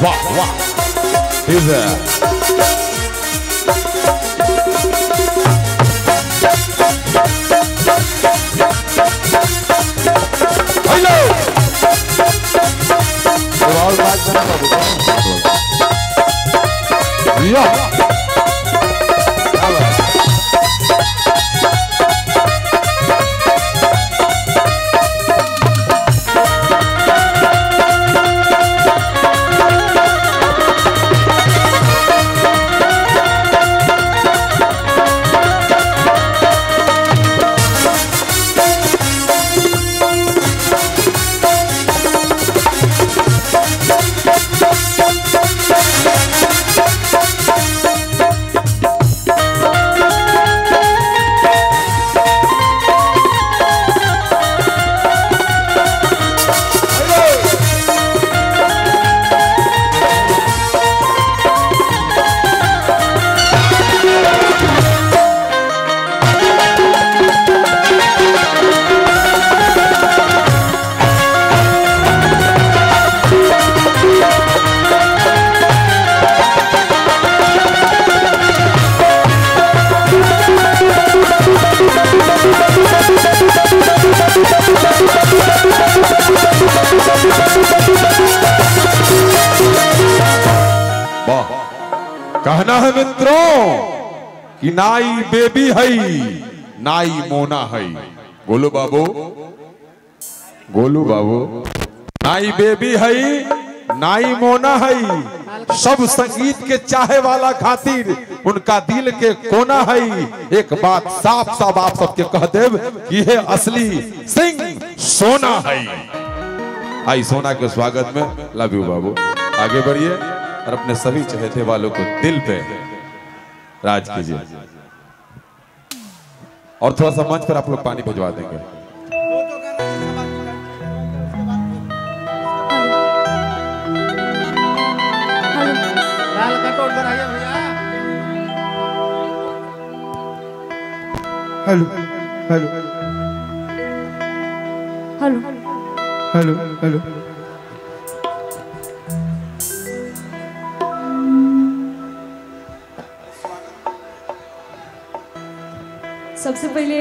वाह वाह हेलो और बात करना या कहना है मित्रों कि नाई बेबी है नाई मोना है। गोलू बाबू नाई बेबी है नाई मोना है। सब संगीत के चाहे वाला खातिर उनका दिल के कोना है। एक बात साफ साफ आप सबके कह देव कि ये असली सिंह सोना है। आई सोना के स्वागत में लव यू बाबू। आगे बढ़िए और अपने सभी चाहते वालों को दिल पे राज कीजिए। और थोड़ा सा मंच पर आप लोग पानी भिजवा देंगे। Hello hello hello hello hello सबसे पहले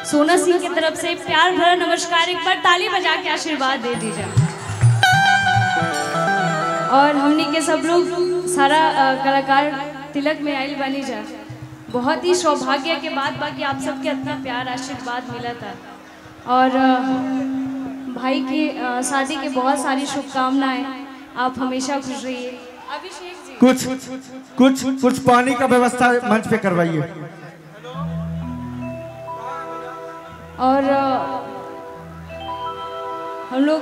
सोना सिंह की तरफ से प्यार भरा नमस्कार। एक बार ताली बजा के आशीर्वाद दे दीजिए। और हमने के सब लोग सारा कलाकार तिलक में आयल बनी जा। बहुत ही सौभाग्य के बाद बाकी आप सबके इतना प्यार आशीर्वाद मिला था। और भाई की शादी की बहुत सारी शुभकामनाएं। आप हमेशा खुश रहिए। अभिषेक जी कुछ पानी का व्यवस्था मंच पे करवाइए। और हम लोग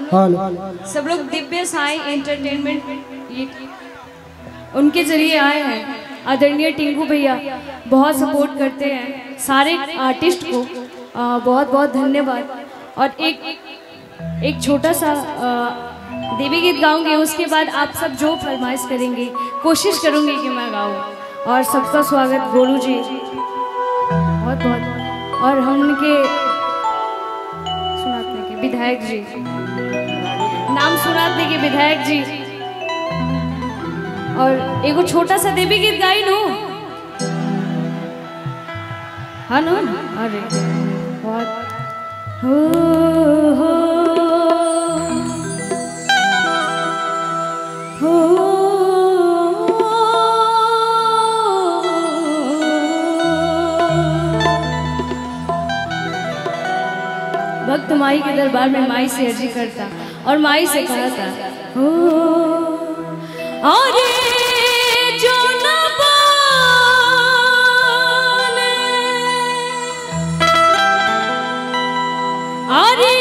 सब लोग दिव्य साई एंटरटेनमेंट उनके जरिए आए हैं। आदरणीय टिंकू भैया बहुत सपोर्ट करते हैं सारे आर्टिस्ट को। बहुत बहुत धन्यवाद। और एक छोटा सा देवी गीत गाऊंगी। उसके बाद आप सब जो फरमाइश करेंगे कोशिश करूंगी कि मैं गाऊं। और सबका स्वागत गोलू जी बहुत बहुत। और हम उनके विधायक जी नाम सुनाते के विधायक जी। और एगो छोटा सा देवी गीत गाई नो। हाँ नो अरे बहुत हो भक्त माई के दरबार में माई से अर्जी करता और माई से कहा था अरे जो न बोले अरे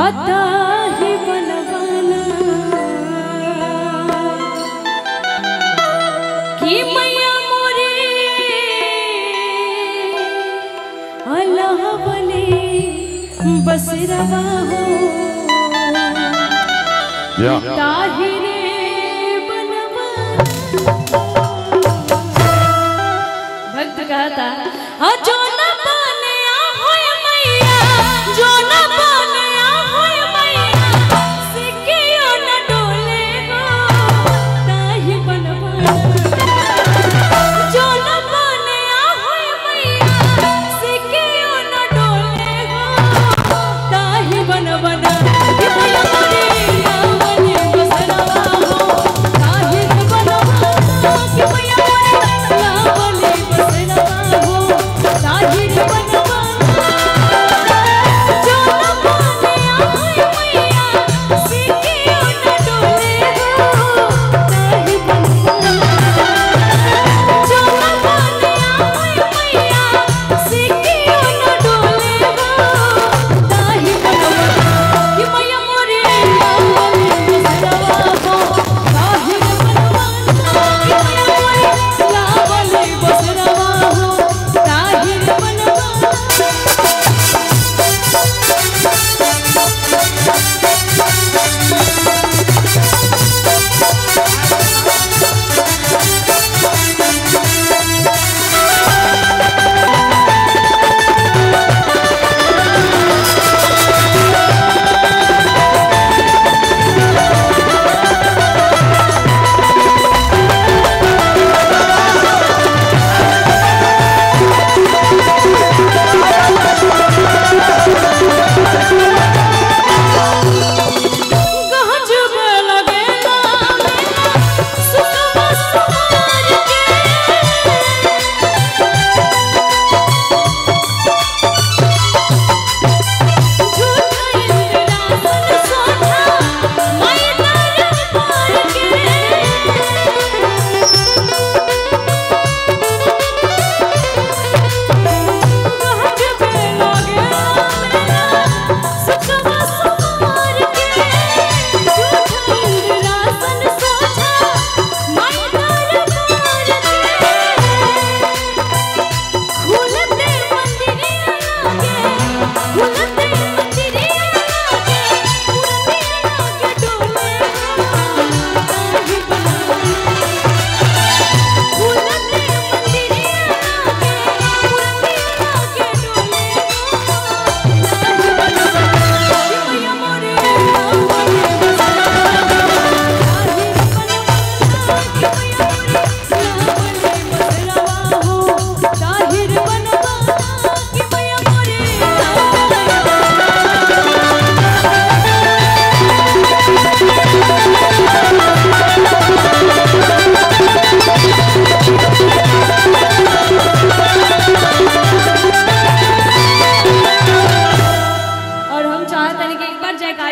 आता है बनवाना कि मैया मोरे अल्लाह बने बस रवा हो या ताहिरे बनवा भक्त कहता हाँ जो न बने होय मैया जो न बने होय मैया सिकियो न डोले हो ताहि बनवा जो न बने होय मैया सिकियो न डोले हो ताहि बनवा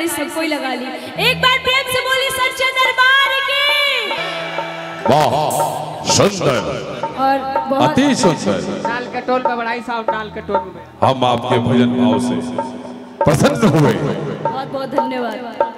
सबको ही लगा ली। एक बार प्रेम से बोली सच्चे दरबार की। वाह सुंदर और बहुत अति सुंदर। नाल कटोल पे बड़ाई साहब नाल कटोल में हम आपके भजन भाव से प्रसन्न हुए। बहुत बहुत धन्यवाद।